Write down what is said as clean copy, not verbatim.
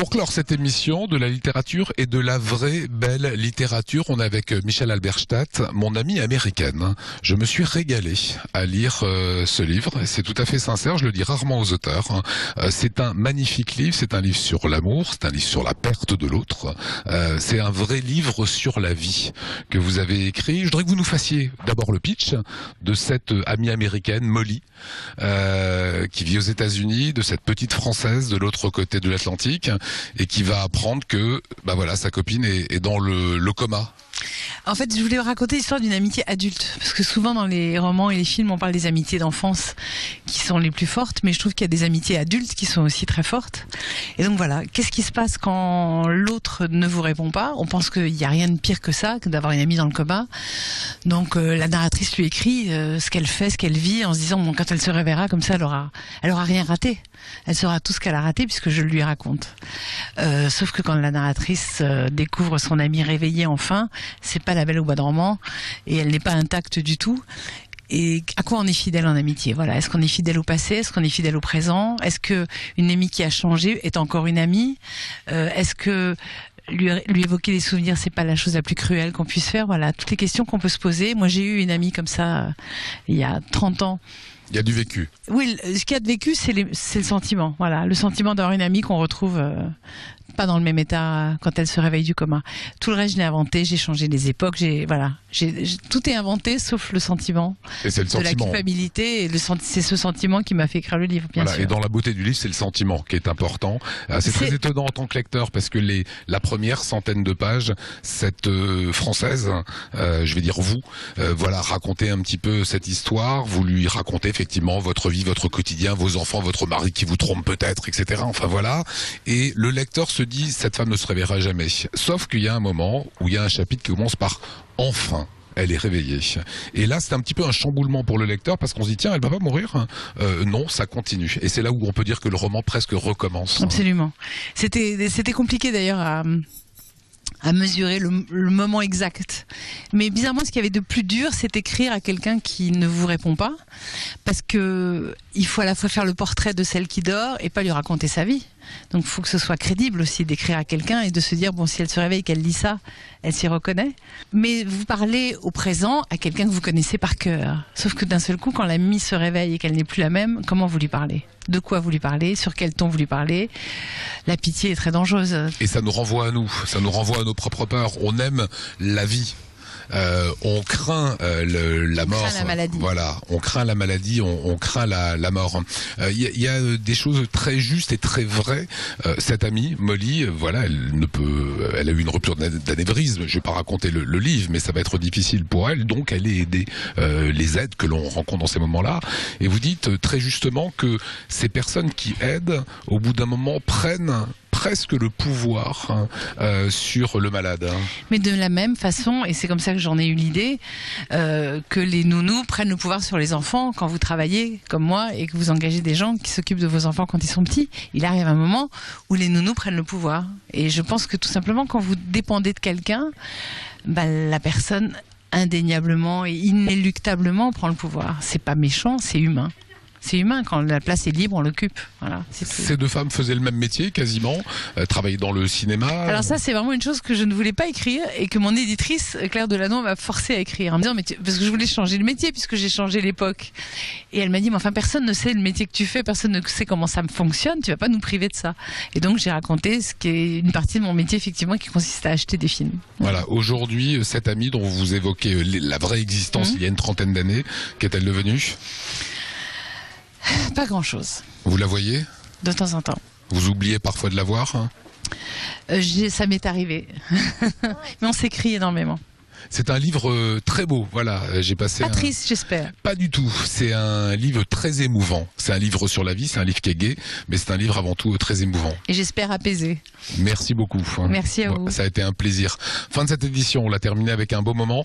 Pour clore cette émission de la littérature et de la vraie belle littérature, on est avec Michel Halberstadt, mon amie américaine. Je me suis régalé à lire ce livre, c'est tout à fait sincère, je le dis rarement aux auteurs. C'est un magnifique livre, c'est un livre sur l'amour, c'est un livre sur la perte de l'autre, c'est un vrai livre sur la vie que vous avez écrit. Je voudrais que vous nous fassiez d'abord le pitch de cette amie américaine, Molly, qui vit aux États-Unis, de cette petite Française de l'autre côté de l'Atlantique, et qui va apprendre que sa copine est dans le coma. En fait, je voulais raconter l'histoire d'une amitié adulte, parce que souvent dans les romans et les films, on parle des amitiés d'enfance qui sont les plus fortes, mais je trouve qu'il y a des amitiés adultes qui sont aussi très fortes. Et donc voilà, qu'est-ce qui se passe quand l'autre ne vous répond pas? On pense qu'il n'y a rien de pire que ça, que d'avoir une amie dans le coma. Donc la narratrice lui écrit ce qu'elle fait, ce qu'elle vit, en se disant bon, quand elle se réveillera comme ça, elle aura rien raté. Elle saura tout ce qu'elle a raté puisque je lui raconte. Sauf que quand la narratrice découvre son amie réveillée enfin, c'est pas la Belle au bois dormant et elle n'est pas intacte du tout. Et à quoi on est fidèle en amitié? Voilà. Est-ce qu'on est fidèle au passé? Est-ce qu'on est fidèle au présent? Est-ce que une amie qui a changé est encore une amie? Est-ce que lui évoquer les souvenirs, c'est pas la chose la plus cruelle qu'on puisse faire? Voilà, toutes les questions qu'on peut se poser. Moi, j'ai eu une amie comme ça il y a 30 ans. Il y a du vécu. Oui, ce qu'il y a de vécu, c'est le sentiment. Voilà, le sentiment d'avoir une amie qu'on retrouve pas dans le même état quand elle se réveille du coma. Tout le reste, je l'ai inventé, j'ai changé les époques, tout est inventé sauf le sentiment. Et c'est le sentiment. De la culpabilité, et c'est ce sentiment qui m'a fait écrire le livre, bien sûr. Et dans la beauté du livre, c'est le sentiment qui est important. C'est très étonnant en tant que lecteur parce que la première centaine de pages, cette Française, je vais dire vous, racontez un petit peu cette histoire, vous lui racontez effectivement votre vie, votre quotidien, vos enfants, votre mari qui vous trompe peut-être, etc. Enfin voilà. Et le lecteur se dit, cette femme ne se réveillera jamais. Sauf qu'il y a un moment où il y a un chapitre qui commence par « enfin ». Elle est réveillée. Et là, c'est un petit peu un chamboulement pour le lecteur parce qu'on se dit, tiens, elle va pas mourir? Non, ça continue. Et c'est là où on peut dire que le roman presque recommence. Absolument. C'était compliqué d'ailleurs à mesurer le moment exact. Mais bizarrement, ce qu'il y avait de plus dur, c'est écrire à quelqu'un qui ne vous répond pas, parce que il faut à la fois faire le portrait de celle qui dort et pas lui raconter sa vie. Donc il faut que ce soit crédible aussi d'écrire à quelqu'un et de se dire, bon, si elle se réveille et qu'elle lit ça, elle s'y reconnaît. Mais vous parlez au présent à quelqu'un que vous connaissez par cœur. Sauf que d'un seul coup, quand l'amie se réveille et qu'elle n'est plus la même, comment vous lui parlez? De quoi vous lui parlez? Sur quel ton vous lui parlez? La pitié est très dangereuse. Et ça nous renvoie à nous, ça nous renvoie à nos propres peurs. On aime la vie. On craint la mort. On craint la maladie. Voilà, on craint la maladie, on craint la mort. Il y a des choses très justes et très vraies. Cette amie, Molly, elle a eu une rupture d'anévrisme. Je vais pas raconter le livre, mais ça va être difficile pour elle. Donc, elle est aidée. Les aides que l'on rencontre dans ces moments-là. Et vous dites très justement que ces personnes qui aident, au bout d'un moment, prennent presque le pouvoir sur le malade. Mais de la même façon, et c'est comme ça que j'en ai eu l'idée, que les nounous prennent le pouvoir sur les enfants quand vous travaillez comme moi et que vous engagez des gens qui s'occupent de vos enfants quand ils sont petits. Il arrive un moment où les nounous prennent le pouvoir. Et je pense que tout simplement, quand vous dépendez de quelqu'un, la personne indéniablement et inéluctablement prend le pouvoir. C'est pas méchant, c'est humain. C'est humain, quand la place est libre, on l'occupe. Voilà, c'est tout. Ces deux femmes faisaient le même métier, quasiment, travaillaient dans le cinéma. Alors ça, c'est vraiment une chose que je ne voulais pas écrire et que mon éditrice, Claire Delannoy, m'a forcé à écrire. En me disant, parce que je voulais changer le métier, puisque j'ai changé l'époque. Et elle m'a dit, mais enfin, personne ne sait le métier que tu fais, personne ne sait comment ça fonctionne, tu vas pas nous priver de ça. Et donc, j'ai raconté ce qui est une partie de mon métier, effectivement, qui consiste à acheter des films. Voilà, aujourd'hui, cette amie dont vous évoquez la vraie existence il y a une trentaine d'années, qu'est-elle devenue? Pas grand-chose. Vous la voyez? De temps en temps. Vous oubliez parfois de la voir? Ça m'est arrivé. Mais on s'écrit énormément. C'est un livre très beau, voilà. J'ai passé. Pas triste, j'espère. Pas du tout. C'est un livre très émouvant. C'est un livre sur la vie, c'est un livre qui est gai, mais c'est un livre avant tout très émouvant. Et j'espère apaisé. Merci beaucoup. Merci à vous. Ça a été un plaisir. Fin de cette édition, on l'a terminée avec un beau moment.